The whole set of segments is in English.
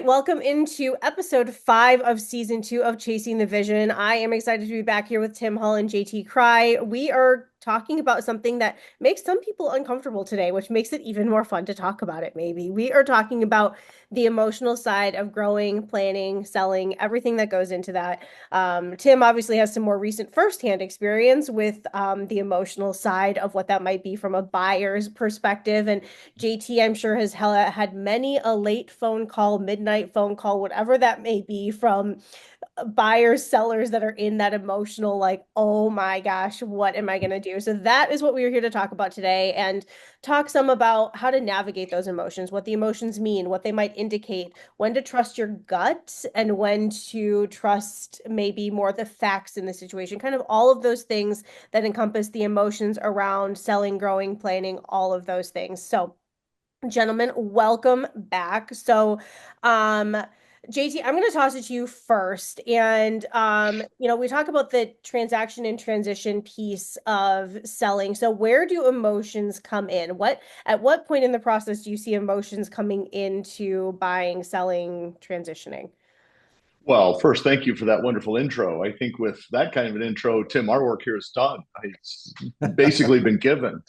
welcome into episode 5 of season 2 of Chasing the Vision. I am excited to be back here with Tim Hull and JT Kraai. We are talking about something that makes some people uncomfortable today, which makes it even more fun to talk about it, maybe. We are talking about the emotional side of growing, planning, selling, everything that goes into that. Tim obviously has some more recent firsthand experience with the emotional side of what that might be from a buyer's perspective. And JT, I'm sure, has had many a late phone call, midnight phone call, whatever that may be, from buyers, sellers that are in that emotional, like, oh my gosh, what am I going to do? So that is what we are here to talk about today and talk some about how to navigate those emotions, what the emotions mean, what they might indicate, when to trust your gut and when to trust maybe more the facts in the situation, kind of all of those things that encompass the emotions around selling, growing, planning, all of those things. So gentlemen, welcome back. Um, JT, I'm going to toss it to you first. And, we talk about the transaction and transition piece of selling. So where do emotions come in? At what point in the process do you see emotions coming into buying, selling, transitioning? Well, first, thank you for that wonderful intro. I think with that kind of an intro, Tim, our work here is done. It's basically been given.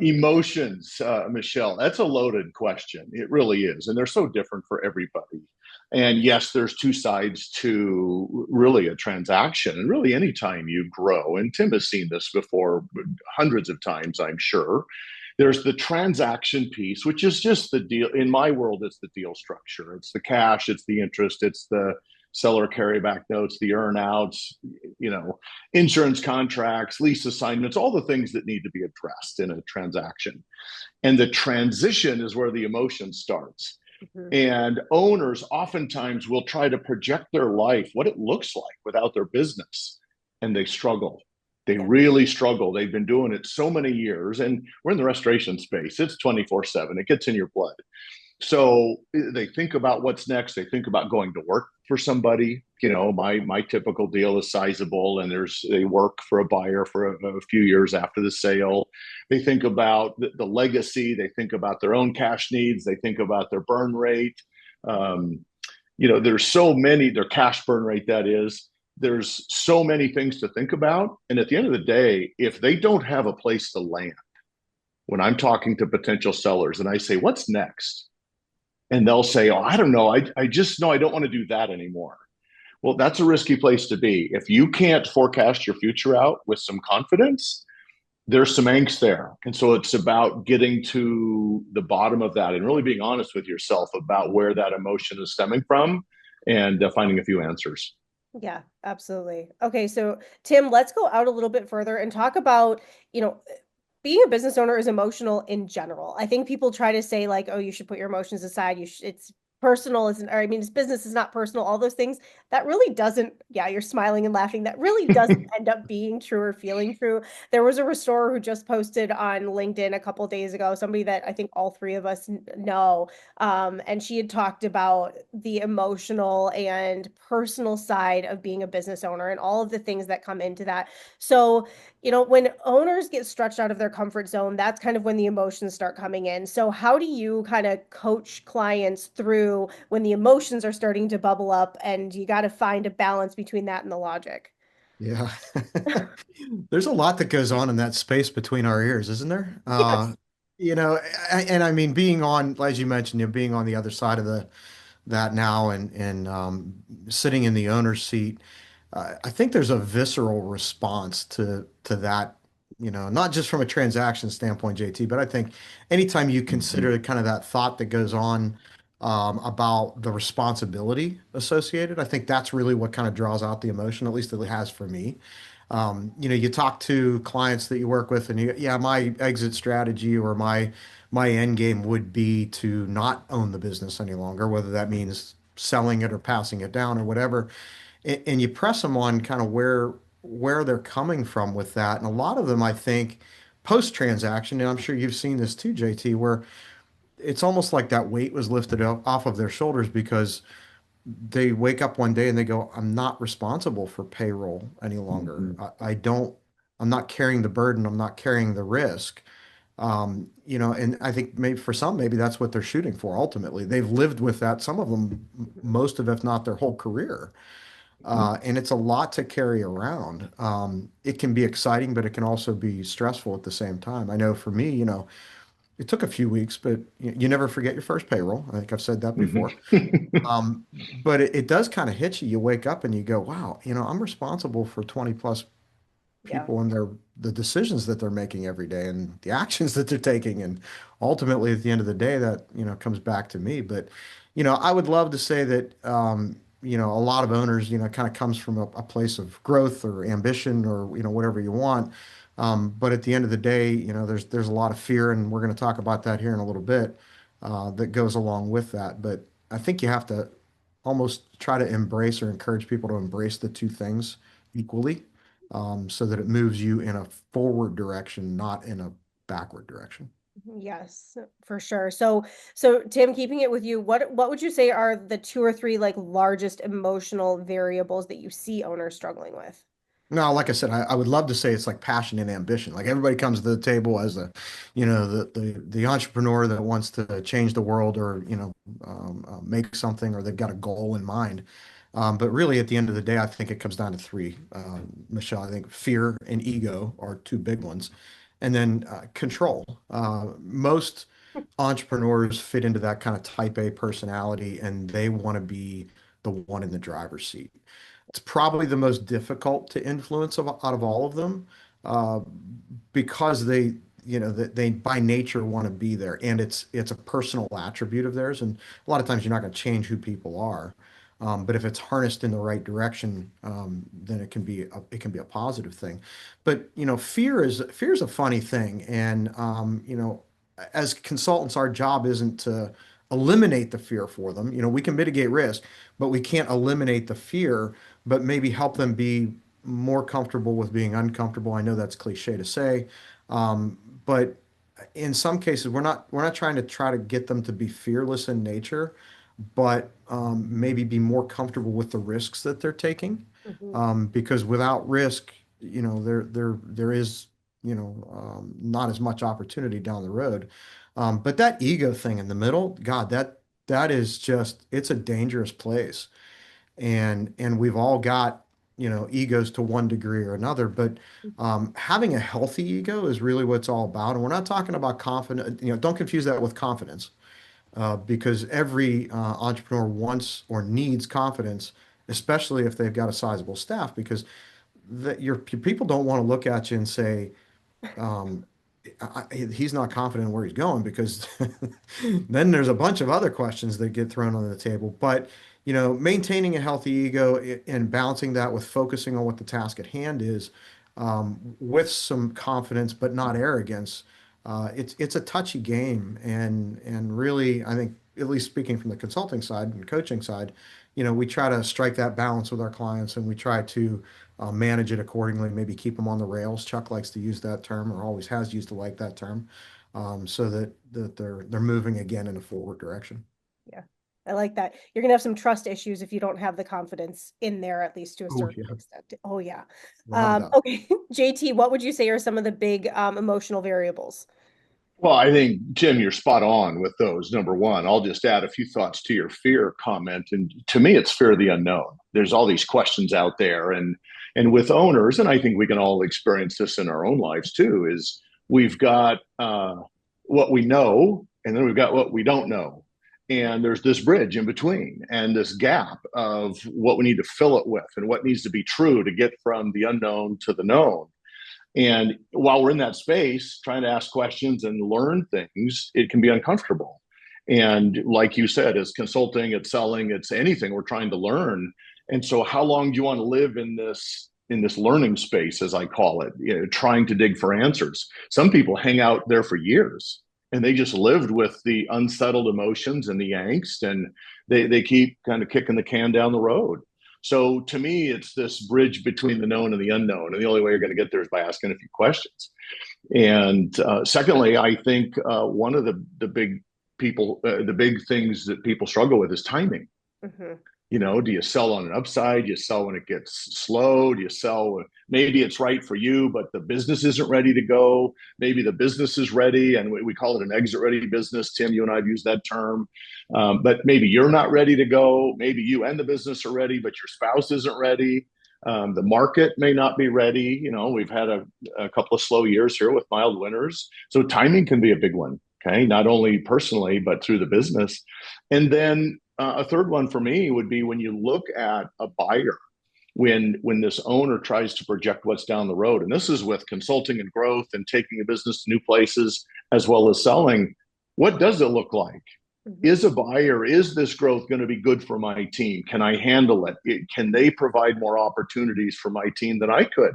Emotions, Michelle, that's a loaded question. It really is. And they're so different for everybody. And yes, there's two sides to really a transaction. And really, anytime you grow, and Tim has seen this before hundreds of times, I'm sure. There's the transaction piece, which is just the deal. In my world, it's the deal structure. It's the cash, it's the interest, it's the seller carryback notes, the earnouts, you know, insurance contracts, lease assignments, all the things that need to be addressed in a transaction. And the transition is where the emotion starts. Mhm. And owners oftentimes will try to project their life, what it looks like without their business, and they struggle. They Yeah. really struggle. They've been doing it so many years, and we're in the restoration space. It's 24/7. It gets in your blood. So they think about what's next. They think about going to work for somebody. You know, my typical deal is sizable, and they work for a buyer for a few years after the sale. They think about the legacy. They think about their own cash needs. They think about their burn rate. Um, there's so many, their cash burn rate, that is. There's so many things to think about. And at the end of the day, if they don't have a place to land, when I'm talking to potential sellers and I say, what's next? And they'll say, oh, I don't know. I just know I don't want to do that anymore. Well, that's a risky place to be. If you can't forecast your future out with some confidence, there's some angst there. And so it's about getting to the bottom of that and really being honest with yourself about where that emotion is stemming from and finding a few answers. Yeah, absolutely. Okay, so Tim, let's go out a little bit further and talk about, you know, being a business owner is emotional in general. I think people try to say like, oh, you should put your emotions aside. It's personal, isn't, or I mean, it's business is not personal, all those things. That really doesn't, yeah, you're smiling and laughing. That really doesn't end up being true or feeling true. There was a restorer who just posted on LinkedIn a couple days ago, somebody that I think all three of us know. And she had talked about the emotional and personal side of being a business owner and all of the things that come into that. So, when owners get stretched out of their comfort zone, that's kind of when the emotions start coming in. So, how do you kind of coach clients through when the emotions are starting to bubble up and you got to find a balance between that and the logic? Yeah. There's a lot that goes on in that space between our ears, isn't there? Yes. And I mean, being on, as you mentioned, being on the other side of that now and sitting in the owner's seat, I think there's a visceral response to that, not just from a transaction standpoint, JT, but I think anytime you consider kind of that thought that goes on about the responsibility associated, I think that's really what kind of draws out the emotion, at least it has for me. You talk to clients that you work with, and yeah, my exit strategy or my end game would be to not own the business any longer, whether that means selling it or passing it down or whatever. And you press them on kind of where they're coming from with that. And a lot of them, I think, post transaction, and I'm sure you've seen this too, JT, where it's almost like that weight was lifted off of their shoulders because they wake up one day and they go, I'm not responsible for payroll any longer. Mm-hmm. I don't, I'm not carrying the burden. I'm not carrying the risk. And I think maybe for some, maybe that's what they're shooting for ultimately. They've lived with that, some of them, most of, if not their whole career. And it's a lot to carry around. It can be exciting, but it can also be stressful at the same time. I know for me, it took a few weeks, but you never forget your first payroll. I think I've said that before. Mm-hmm. But it does kind of hit you. You wake up and you go, wow, I'm responsible for 20 plus Yeah. people and the decisions that they're making every day and the actions that they're taking. And ultimately, at the end of the day, that, comes back to me. But, I would love to say that, a lot of owners, kind of comes from a place of growth or ambition or, whatever you want. But at the end of the day, there's a lot of fear, and we're going to talk about that here in a little bit, that goes along with that. But I think you have to almost try to embrace or encourage people to embrace the two things equally, so that it moves you in a forward direction, not in a backward direction. Yes, for sure. So Tim, keeping it with you, what would you say are the two or three like largest emotional variables that you see owners struggling with? No, like I said, I would love to say it's like passion and ambition. Like everybody comes to the table as the entrepreneur that wants to change the world or, make something, or they've got a goal in mind. But really, at the end of the day, I think it comes down to three, Michelle. I think fear and ego are two big ones. And then control. Most entrepreneurs fit into that kind of type A personality, and they want to be the one in the driver's seat. It's probably the most difficult to influence out of all of them, uh, because they by nature want to be there, and it's a personal attribute of theirs. And a lot of times you're not going to change who people are, but if it's harnessed in the right direction, then it can be a positive thing. But fear is a funny thing, and as consultants, our job isn't to eliminate the fear for them. We can mitigate risk, but we can't eliminate the fear, but maybe help them be more comfortable with being uncomfortable. I know that's cliche to say, but in some cases, we're not trying to get them to be fearless in nature, but maybe be more comfortable with the risks that they're taking. Mhm. Because without risk, there is, not as much opportunity down the road. But that ego thing in the middle, God, that is just, it's a dangerous place. And we've all got, egos to one degree or another, but having a healthy ego is really what it's all about. And we're not talking about confidence, don't confuse that with confidence, because every entrepreneur wants or needs confidence, especially if they've got a sizable staff, because your people don't want to look at you and say, um, he's not confident in where he's going, because then there's a bunch of other questions that get thrown on the table. But maintaining a healthy ego and balancing that with focusing on what the task at hand is, with some confidence but not arrogance. It's a touchy game, and really, I think, at least speaking from the consulting side and coaching side, we try to strike that balance with our clients, and we try to manage it accordingly, maybe keep them on the rails. Chuck likes to use that term, or always has used to like that term, so that they're moving again in a forward direction. Yeah. I like that. You're gonna have some trust issues if you don't have the confidence in there, at least to a Oh certain yeah, extent. Oh yeah. without a doubt. Okay. JT, what would you say are some of the big emotional variables? Well, I think, Jim, you're spot on with those. Number one, I'll just add a few thoughts to your fear comment. And to me, it's fear of the unknown. There's all these questions out there. And with owners, and I think we can all experience this in our own lives too, is we've got what we know, and then we've got what we don't know. And there's this bridge in between, and this gap of what we need to fill it with and what needs to be true to get from the unknown to the known. And while we're in that space, trying to ask questions and learn things, it can be uncomfortable. And like you said, it's consulting, it's selling, it's anything we're trying to learn. And so, how long do you want to live in this learning space, as I call it, trying to dig for answers? Some people hang out there for years, and they just lived with the unsettled emotions and the angst, and they keep kind of kicking the can down the road. So to me, it's this bridge between the known and the unknown. And the only way you're going to get there is by asking a few questions. And secondly, I think one of the big things that people struggle with is timing. Mhm. Do you sell on an upside? Do you sell when it gets slow? Do you sell when maybe it's right for you, but the business isn't ready to go? Maybe the business is ready, and we call it an exit ready business. Tim, you and I have used that term. But maybe you're not ready to go. Maybe you and the business are ready, but your spouse isn't ready. The market may not be ready. We've had a couple of slow years here with mild winters. So timing can be a big one. Okay. Not only personally, but through the business. And then a third one for me would be when you look at a buyer, when this owner tries to project what's down the road, and this is with consulting and growth and taking a business to new places as well as selling, what does it look like? Is a buyer, is this growth going to be good for my team? Can I handle it? Can they provide more opportunities for my team than I could?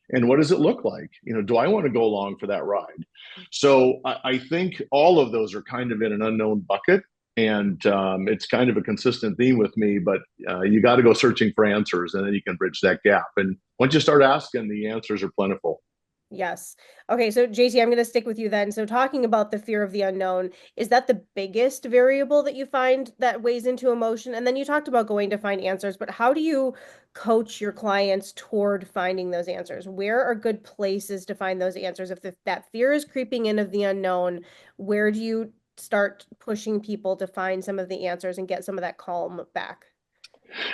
And what does it look like? Do I want to go along for that ride? So I think all of those are kind of in an unknown bucket. And it's kind of a consistent theme with me, but you got to go searching for answers and then you can bridge that gap. And once you start asking, the answers are plentiful. Yes. Okay, so JT, I'm going to stick with you then. So talking about the fear of the unknown, is that the biggest variable that you find that weighs into emotion? And then you talked about going to find answers, but how do you coach your clients toward finding those answers? Where are good places to find those answers? If that fear is creeping in of the unknown, where do you start pushing people to find some of the answers and get some of that calm back?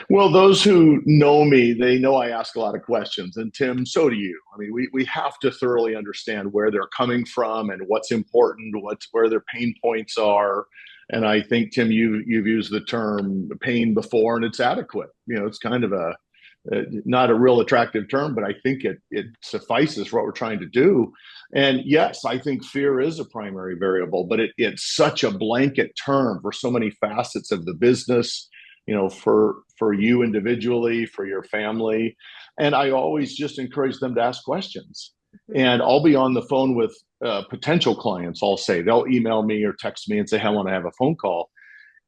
Well, those who know me, they know I ask a lot of questions. And Tim, so do you. I mean, we have to thoroughly understand where they're coming from and what's important, where their pain points are. And I think, Tim, you've used the term pain before, and it's adequate. It's kind of not a real attractive term, but I think it suffices for what we're trying to do. And yes, I think fear is a primary variable, but it's such a blanket term for so many facets of the business, for you individually, for your family. And I always just encourage them to ask questions. And I'll be on the phone with potential clients. I'll say they'll email me or text me and say, hey, I want to have a phone call.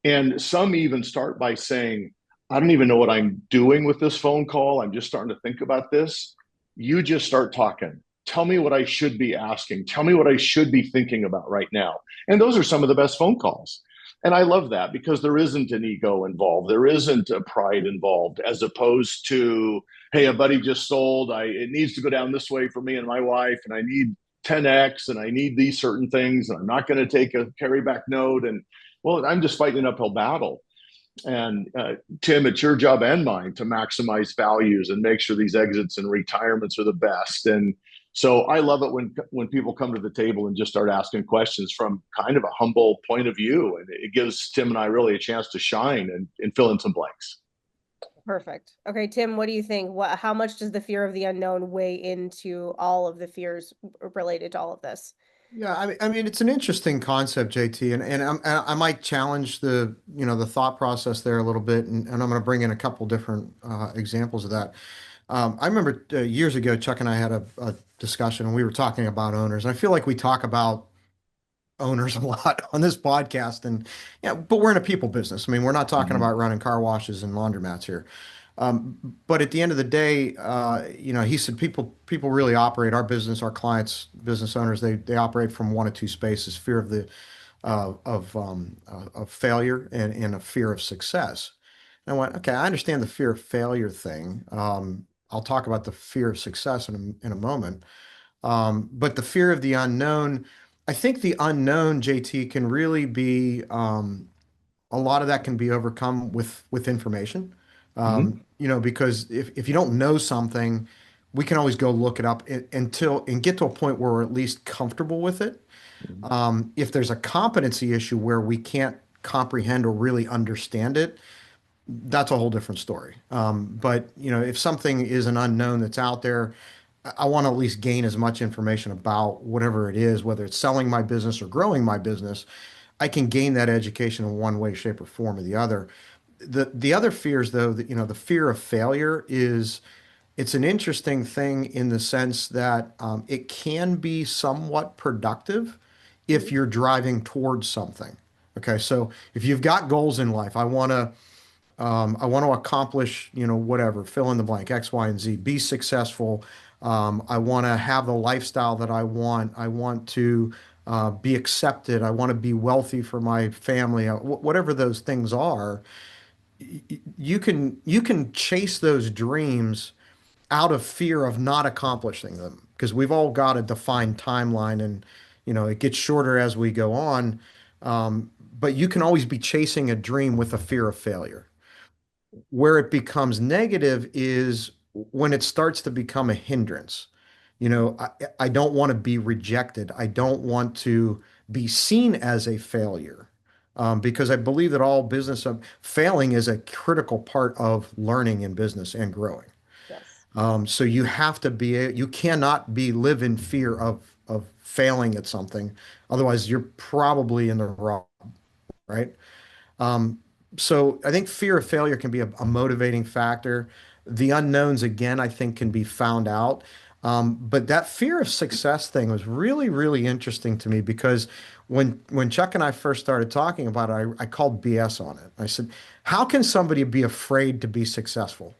And some even start by saying, I don't even know what I'm doing with this phone call. I'm just starting to think about this. You just start talking. Tell me what I should be asking. Tell me what I should be thinking about right now. And those are some of the best phone calls. And I love that because there isn't an ego involved. There isn't a pride involved, as opposed to, hey, a buddy just sold. It needs to go down this way for me and my wife, and I need 10x, and I need these certain things, and I'm not going to take a carryback note. And well, I'm just fighting an uphill battle. And Tim, it's your job and mine to maximize values and make sure these exits and retirements are the best. And so I love it when people come to the table and just start asking questions from kind of a humble point of view, and it gives Tim and I really a chance to shine and fill in some blanks. Perfect. Okay, Tim, what do you think? How much does the fear of the unknown weigh into all of the fears related to all of this? Yeah, I mean, it's an interesting concept, JT, and I might challenge the thought process there a little bit, and I'm going to bring in a couple different examples of that. I remember years ago, Chuck and I had a discussion, and we were talking about owners, and I feel like we talk about owners a lot on this podcast, and yeah, but we're in a people business. I mean, we're not talking Mm-hmm. about running car washes and laundromats here. But at the end of the day, he said people really operate our business, our clients, business owners, they operate from one of two spaces: fear of the of failure and a fear of success. And I went, okay, I understand the fear of failure thing. I'll talk about the fear of success in a moment. But the fear of the unknown, I think the unknown, JT, can really be a lot of that can be overcome with information. Mm-hmm. Because if you don't know something, we can always go look it up and get to a point where we're at least comfortable with it. If there's a competency issue where we can't comprehend or really understand it, that's a whole different story. But if something is an unknown that's out there, I want to at least gain as much information about whatever it is, whether it's selling my business or growing my business. I can gain that education in one way, shape, or form or the other. The other fears, though, the fear of failure it's an interesting thing in the sense that it can be somewhat productive if you're driving towards something. Okay, so if you've got goals in life, I want to accomplish, whatever, fill in the blank, X, Y, and Z, be successful. I want to have the lifestyle that I want. I want to be accepted. I want to be wealthy for my family. Whatever those things are, you can chase those dreams out of fear of not accomplishing them because we've all got a defined timeline and it gets shorter as we go on. But you can always be chasing a dream with a fear of failure. Where it becomes negative is when it starts to become a hindrance. I don't want to be rejected. I don't want to be seen as a failure, because I believe that all business failing is a critical part of learning in business and growing. Yes. So you cannot live in fear of failing at something. Otherwise, you're probably in the wrong, right? Um, so I think fear of failure can be a motivating factor. The unknowns, again, I think can be found out. But that fear of success thing was really, really interesting to me because when Chuck and I first started talking about it, I called BS on it. I said, how can somebody be afraid to be successful?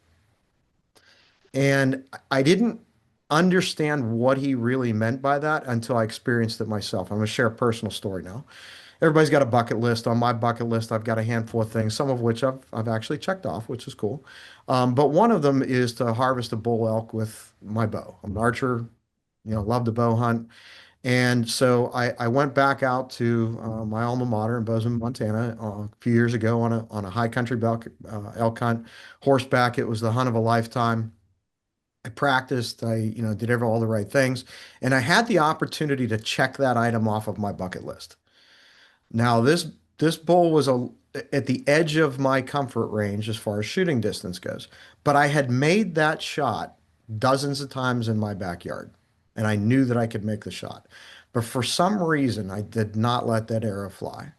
And I didn't understand what he really meant by that until I experienced it myself. I'm going to share a personal story now. Everybody's got a bucket list. On my bucket list, I've got a handful of things, some of which I've actually checked off, which is cool. But one of them is to harvest a bull elk with my bow. I'm an archer, love to bow hunt. And so I went back out to my alma mater in Bozeman, Montana, a few years ago on a high country elk hunt, horseback. It was the hunt of a lifetime. I practiced, did all the right things, and I had the opportunity to check that item off of my bucket list. Now, this bull was at the edge of my comfort range as far as shooting distance goes, but I had made that shot dozens of times in my backyard, and I knew that I could make the shot. But for some reason, I did not let that arrow fly.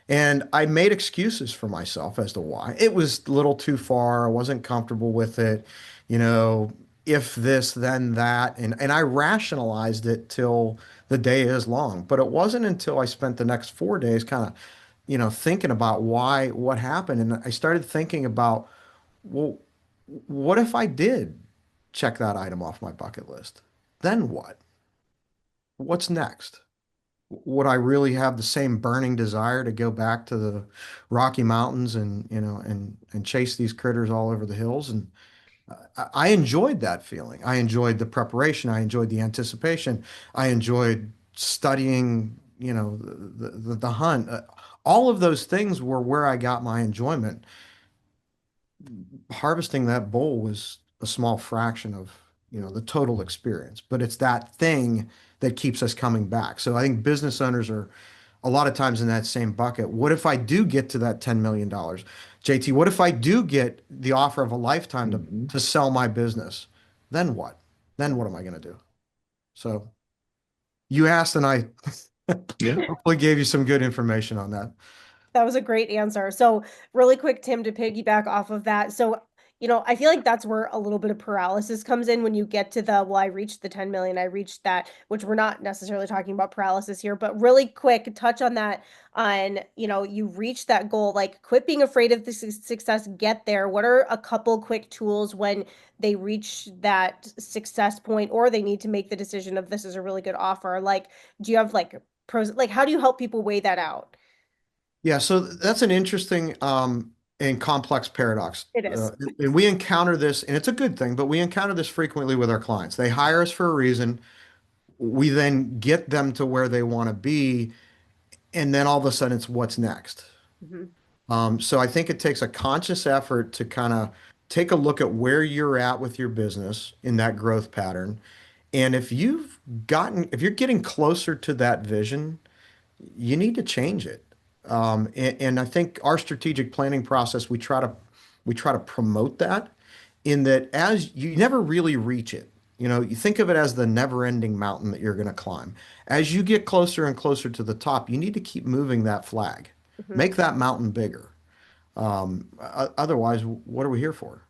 And I made excuses for myself as to why. It was a little too far. I wasn't comfortable with it. You know, if this, then that. And I rationalized it till the day is long. But it wasn't until I spent the next 4 days kind of, thinking about what happened. And I started thinking about, well, what if I did check that item off my bucket list? Then what? What's next? Would I really have the same burning desire to go back to the Rocky Mountains and chase these critters all over the hills? And I enjoyed that feeling. I enjoyed the preparation. I enjoyed the anticipation. I enjoyed studying, the hunt. All of those things were where I got my enjoyment. Harvesting that bull was a small fraction of, the total experience, but it's that thing that keeps us coming back. So I think business owners are a lot of times in that same bucket. What if I do get to that $10 million? JT, what if I do get the offer of a lifetime to, Mm-hmm. to sell my business? Then what? Then what am I going to do? So you asked, and I Yeah. hopefully gave you some good information on that. That was a great answer. So, really quick, Tim, to piggyback off of that. So, I feel like that's where a little bit of paralysis comes in when you get to well, I reached the 10 million, I reached that, which we're not necessarily talking about paralysis here, but really quick, touch on that you reach that goal, like quit being afraid of the success, get there. What are a couple quick tools when they reach that success point or they need to make the decision of this is a really good offer? Like, do you have like pros, like, how do you help people weigh that out? Yeah, so that's an interesting and complex paradox. It is. And we encounter this, and it's a good thing, but we encounter this frequently with our clients. They hire us for a reason. We then get them to where they want to be, and then all of a sudden it's what's next. Mhm. So I think it takes a conscious effort to kind of take a look at where you're at with your business in that growth pattern. And if you're getting closer to that vision, you need to change it. And I think our strategic planning process, we try to promote that in that as you never really reach it. You think of it as the never-ending mountain that you're going to climb. As you get closer and closer to the top, you need to keep moving that flag. Mhm. Make that mountain bigger. Otherwise, what are we here for?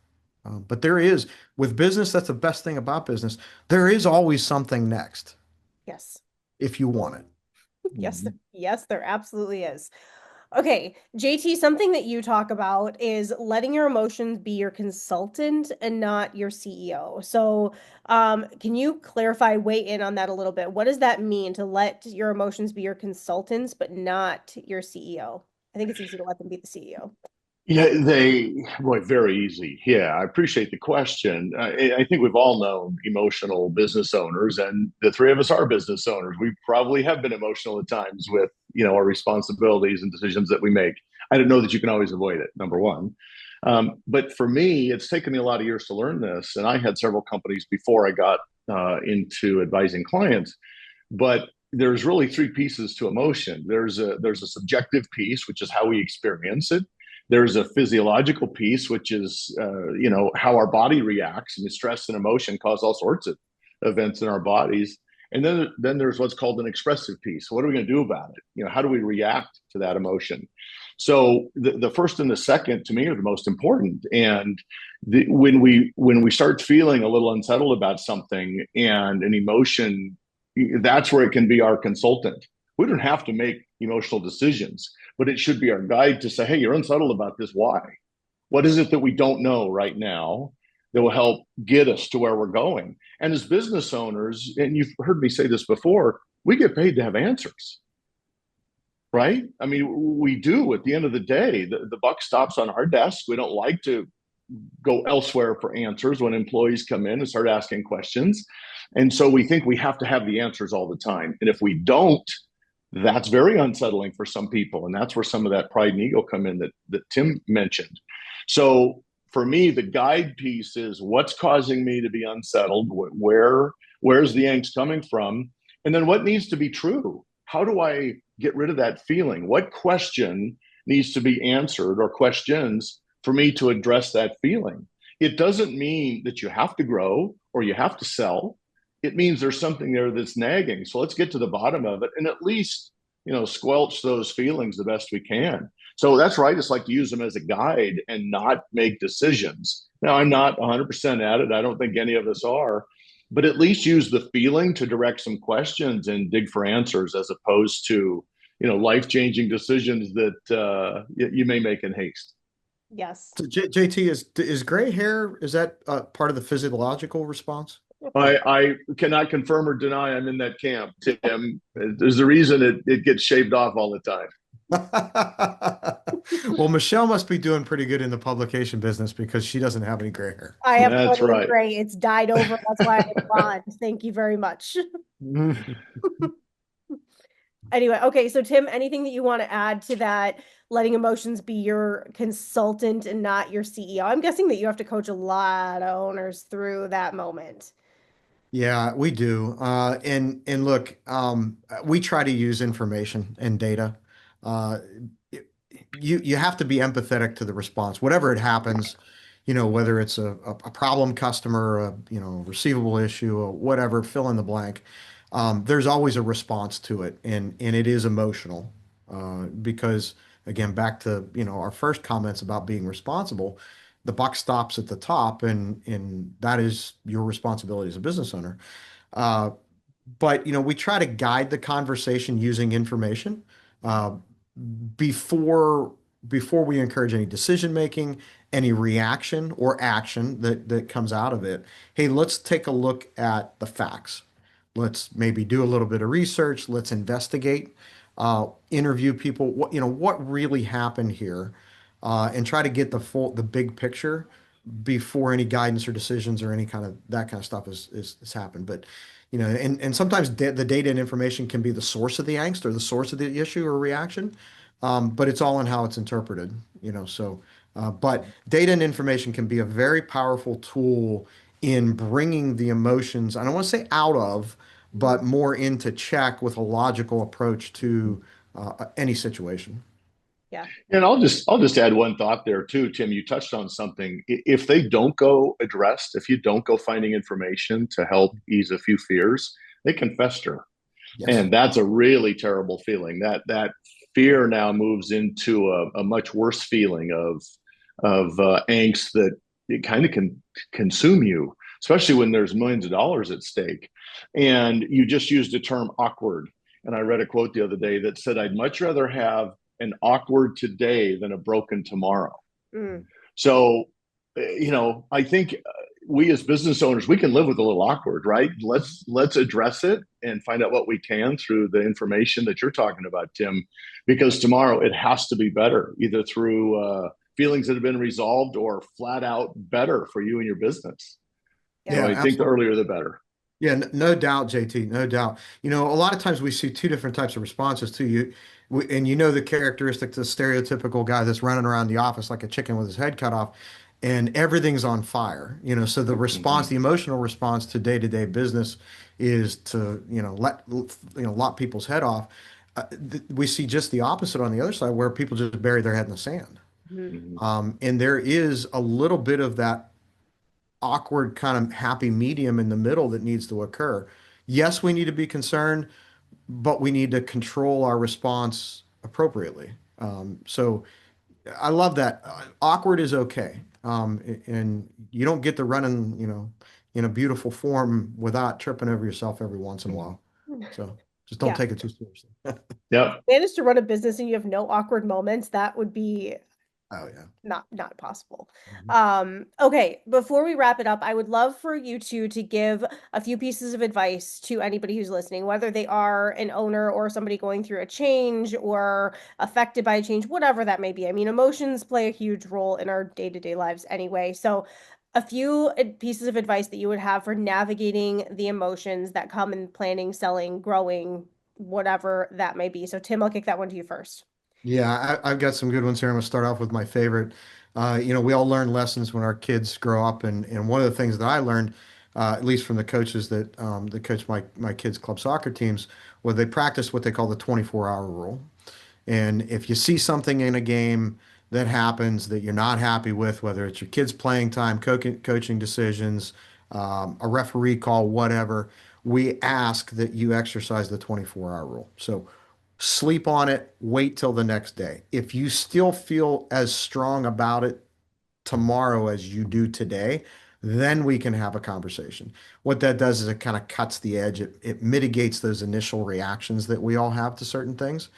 But there is, with business, that's the best thing about business. There is always something next Yes. if you want it. Yes, Mm-hmm. yes, there absolutely is. Okay, JT, something that you talk about is letting your emotions be your consultant and not your CEO. So, can you clarify, weigh in on that a little bit? What does that mean to let your emotions be your consultants, but not your CEO? I think it's easy to let them be the CEO. Yeah, boy, very easy. Yeah, I appreciate the question. I think we've all known emotional business owners, and the three of us are business owners. We probably have been emotional at times with, our responsibilities and decisions that we make. I don't know that you can always avoid it, number one. But for me, it's taken me a lot of years to learn this. And I had several companies before I got into advising clients. But there's really three pieces to emotion. There's a subjective piece, which is how we experience it. There's a physiological piece, which is how our body reacts. And stress and emotion cause all sorts of events in our bodies. And then there's what's called an expressive piece. What are we going to do about it? How do we react to that emotion? So the first and the second to me are the most important. And when we start feeling a little unsettled about something and an emotion, that's where it can be our consultant. We don't have to make emotional decisions, but it should be our guide to say, hey, you're unsettled about this. Why? What is it that we don't know right now that will help get us to where we're going? And as business owners, and you've heard me say this before, we get paid to have answers, right? I mean, we do at the end of the day. The buck stops on our desk. We don't like to go elsewhere for answers when employees come in and start asking questions. And so we think we have to have the answers all the time. And if we don't, that's very unsettling for some people. And that's where some of that pride and ego come in that Tim mentioned. So for me, the guide piece is what's causing me to be unsettled? Where's the angst coming from? And then what needs to be true? How do I get rid of that feeling? What question needs to be answered, or questions, for me to address that feeling? It doesn't mean that you have to grow or you have to sell. It means there's something there that's nagging. So let's get to the bottom of it and at least, squelch those feelings the best we can. So that's right. It's like to use them as a guide and not make decisions. Now, I'm not 100% at it. I don't think any of us are, but at least use the feeling to direct some questions and dig for answers, as opposed to, life-changing decisions that you may make in haste. Yes. So JT, is gray hair, is that part of the physiological response? I cannot confirm or deny I'm in that camp, Tim. There's a reason it gets shaved off all the time. Well, Michelle must be doing pretty good in the publication business because she doesn't have any gray hair. I have That's plenty of right. gray. It's dyed over. That's why I'm blonde. Thank you very much. Anyway, okay, so Tim, anything that you want to add to that, letting emotions be your consultant and not your CEO? I'm guessing that you have to coach a lot of owners through that moment. Yeah, we do. And look, we try to use information and data. Uh, you have to be empathetic to the response, whatever it happens, whether it's a problem customer, receivable issue, or whatever, fill in the blank. There's always a response to it, and it is emotional. Because again, back to, our first comments about being responsible, the buck stops at the top, and that is your responsibility as a business owner. Uh, but we try to guide the conversation using information. Uh, before before we encourage any decision making, any reaction or action that comes out of it. Hey, let's take a look at the facts. Let's maybe do a little bit of research. Let's investigate, interview people. What really happened here, and try to get the big picture before any guidance or decisions or any kind of that kind of stuff is happened. But and sometimes the data and information can be the source of the angst or the source of the issue or reaction, but it's all in how it's interpreted. But data and information can be a very powerful tool in bringing the emotions, I don't want to say out of, but more into check with a logical approach to any situation. Yeah. And I'll just add one thought there too, Tim. You touched on something. If they don't go addressed, if you don't go finding information to help ease a few fears, they can fester, Yes. and that's a really terrible feeling. That fear now moves into a much worse feeling of angst that it kind of can consume you, especially when there's millions of dollars at stake. And you just used the term awkward. And I read a quote the other day that said, I'd much rather have an awkward today than a broken tomorrow. Mm. So, I think we as business owners, we can live with a little awkward, right? Let's address it and find out what we can through the information that you're talking about, Tim, because tomorrow it has to be better, either through feelings that have been resolved or flat out better for you and your business. So Yeah. Yeah, I think the absolutely. earlier the better. Yeah, no doubt, JT, no doubt. A lot of times we see two different types of responses to you. And the characteristic, the stereotypical guy that's running around the office like a chicken with his head cut off, and everything's on fire. So the response, Mm-hmm. the emotional response to day-to-day business is to, lop people's head off. We see just the opposite on the other side where people just bury their head in the sand. Mhm. Mm-hmm. And there is a little bit of that awkward kind of happy medium in the middle that needs to occur. Yes, we need to be concerned, but we need to control our response appropriately. So I love that. Awkward is okay. And you don't get to run in a beautiful form without tripping over yourself every once in a while. So just don't Yeah. take it too seriously. Yep. Manage to run a business and you have no awkward moments, that would be Oh yeah. not possible. Mhm. Okay, before we wrap it up, I would love for you two to give a few pieces of advice to anybody who's listening, whether they are an owner or somebody going through a change or affected by a change, whatever that may be. I mean, emotions play a huge role in our day-to-day lives anyway. So a few pieces of advice that you would have for navigating the emotions that come in planning, selling, growing, whatever that may be. So Tim, I'll kick that one to you first. Yeah, I've got some good ones here. I'm gonna start off with my favorite. We all learn lessons when our kids grow up, and one of the things that I learned, at least from the coaches that coach my kids' club soccer teams, was they practice what they call the 24-hour rule. And if you see something in a game that happens that you're not happy with, whether it's your kids' playing time, coaching decisions, a referee call, whatever, we ask that you exercise the 24-hour rule. So sleep on it, wait till the next day. If you still feel as strong about it tomorrow as you do today, then we can have a conversation. What that does is it kind of cuts the edge. It mitigates those initial reactions that we all have to certain things.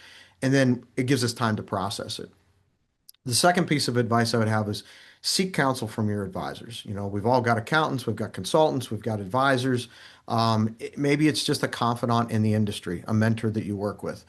And then it gives us time to process it. The second piece of advice I would have is seek counsel from your advisors. We've all got accountants, we've got consultants, we've got advisors. Maybe it's just a confidant in the industry, a mentor that you work with.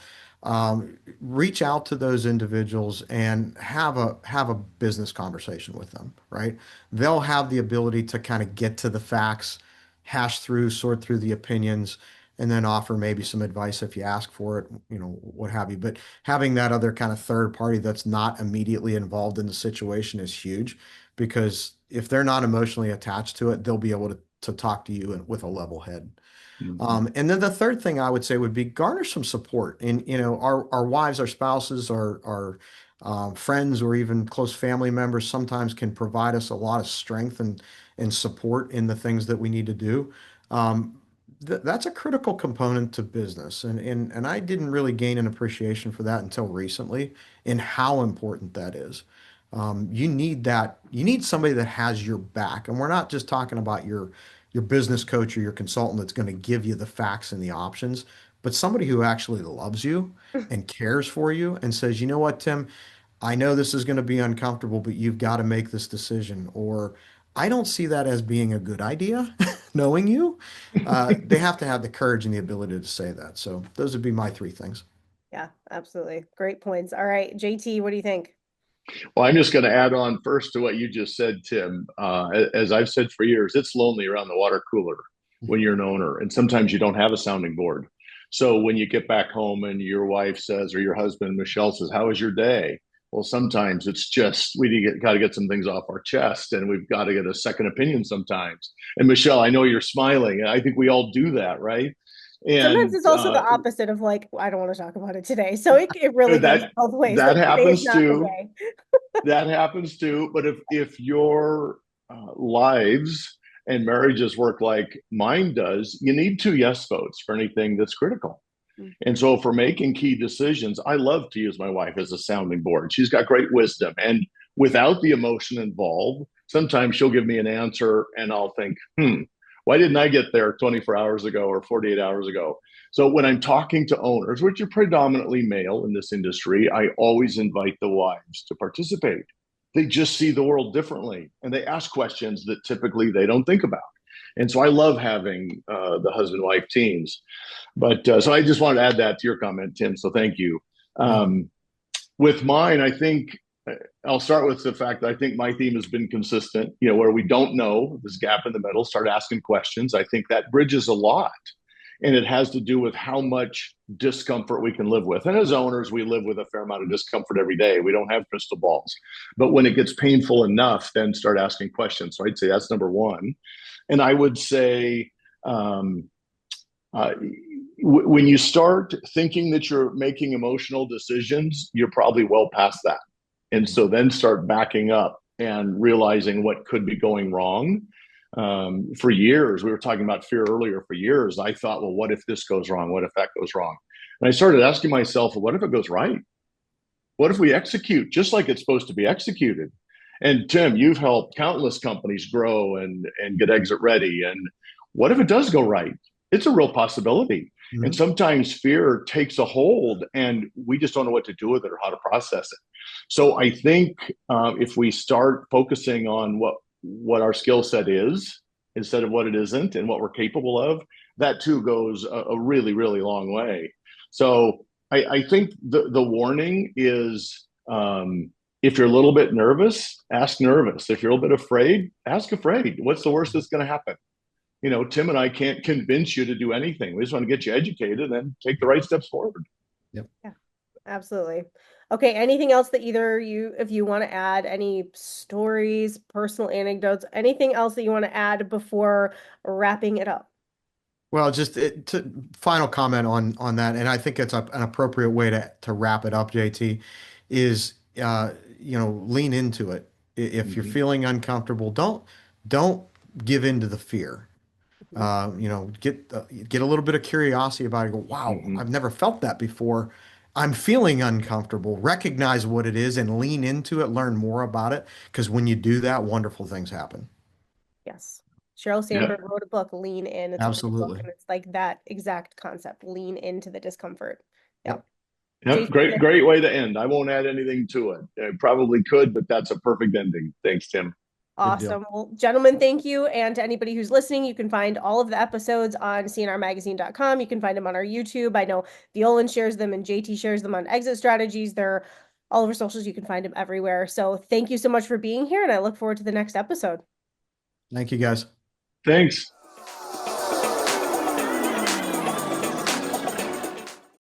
Reach out to those individuals and have a business conversation with them, right? They'll have the ability to kind of get to the facts, hash through, sort through the opinions, and then offer maybe some advice if you ask for it, what have you. But having that other kind of third party that's not immediately involved in the situation is huge because if they're not emotionally attached to it, they'll be able to talk to you with a level head. Mm-hmm. And then the third thing I would say would be garner some support. And our wives, our spouses, our friends, or even close family members sometimes can provide us a lot of strength and support in the things that we need to do. That's a critical component to business, and I didn't really gain an appreciation for that until recently, and how important that is. You need that. You need somebody that has your back, and we're not just talking about your business coach or your consultant that's going to give you the facts and the options, but somebody who actually loves you and cares for you and says, you know what, Tim, I know this is going to be uncomfortable, but you've got to make this decision. Or I don't see that as being a good idea, knowing you. They have to have the courage and the ability to say that. So those would be my three things. Yeah, absolutely. Great points. All right, JT, what do you think? Well, I'm just going to add on first to what you just said, Tim. As I've said for years, it's lonely around the water cooler when you're an owner, and sometimes you don't have a sounding board. So when you get back home and your wife says, or your husband, Michelle says, "How was your day?" Well, sometimes it's just got to get some things off our chest, and we've got to get a second opinion sometimes. And Michelle, I know you're smiling, and I think we all do that, right? Sometimes And it's also the opposite of like, I don't want to talk about it today. So it really goes that both ways. that Like today is happens not the too. day. That happens too. But if your lives and marriages work like mine does, you need two yes votes for anything that's critical. Mm. And so for making key decisions, I love to use my wife as a sounding board. She's got great wisdom. And without the emotion involved, sometimes she'll give me an answer and I'll think, why didn't I get there 24 hours ago or 48 hours ago? So when I'm talking to owners, which are predominantly male in this industry, I always invite the wives to participate. They just see the world differently and they ask questions that typically they don't think about. And so I love having the husband wife teams. But so I just wanted to add that to your comment, Tim. So thank you. Yeah. With mine, I think I'll start with the fact that I think my theme has been consistent. Where we don't know, this gap in the middle, start asking questions. I think that bridges a lot. And it has to do with how much discomfort we can live with. And as owners, we live with a fair amount of discomfort every day. We don't have crystal balls. But when it gets painful enough, then start asking questions. So I'd say that's number one. And I would say, uh, when you start thinking that you're making emotional decisions, you're probably well past that. And so then start backing up and realizing what could be going wrong. For years, we were talking about fear earlier. For years, I thought, well, what if this goes wrong? What if that goes wrong? And I started asking myself, well, what if it goes right? What if we execute just like it's supposed to be executed? And Tim, you've helped countless companies grow and get exit ready. And what if it does go right? It's a real possibility. Mm-hmm. And sometimes fear takes a hold and we just don't know what to do with it or how to process it. So I think if we start focusing on what our skill set is instead of what it isn't and what we're capable of, that too goes a really, really long way. So I think the warning is if you're a little bit nervous, ask nervous. If you're a little bit afraid, ask afraid. What's the worst that's going to happen? Tim and I can't convince you to do anything. We just want to get you educated and take the right steps forward. Yep. Yeah, absolutely. Okay, anything else that if you want to add, any stories, personal anecdotes, anything else that you want to add before wrapping it up? Well, just final comment on that, and I think it's an appropriate way to wrap it up, JT, is lean into it. If you're feeling uncomfortable, don't give in to the fear. Get a little bit of curiosity about it. Go, wow, I've never felt that before. I'm feeling uncomfortable. Recognize what it is and lean into it. Learn more about it, because when you do that, wonderful things happen. Yes. Sheryl Yeah, Sandberg wrote a book, Lean In. It's a great book, Absolutely. and it's like that exact concept, lean into the discomfort. Yep. Yep. yep. Jason, Great way to end. I won't add anything to it. I probably could, but that's a perfect ending. Thanks, Tim. Good deal. awesome. Well, gentlemen, thank you. And to anybody who's listening, you can find all of the episodes on cnrmagazine.com. You can find them on our YouTube. I know Violand shares them and JT shares them on Exit Strategies. They're all over socials. You can find them everywhere. So thank you so much for being here, and I look forward to the next episode. Thank you, guys. Thanks.